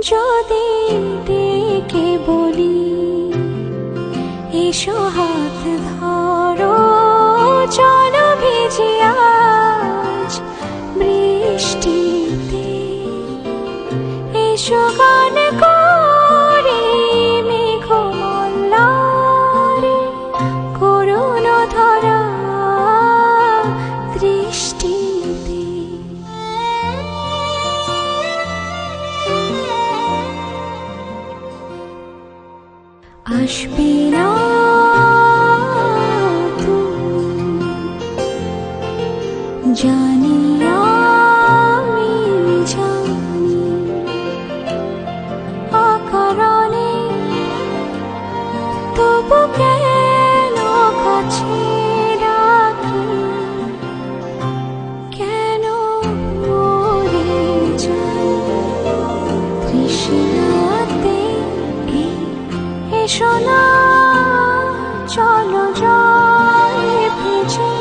যদি ডেকে বলি এসো হাত ধরো, চলো ভিজি আজ বৃষ্টিতে, এসো গান করি মেঘমল্লারে, করুণ ধরা দৃষ্টিতে। আসবে না তুমি, জানি আমি জানি, অকারণে তবু কেন কাছে রাখি, কেন মরে যাই তৃষ্ণাতে। এসো না চলো জলে ভিজে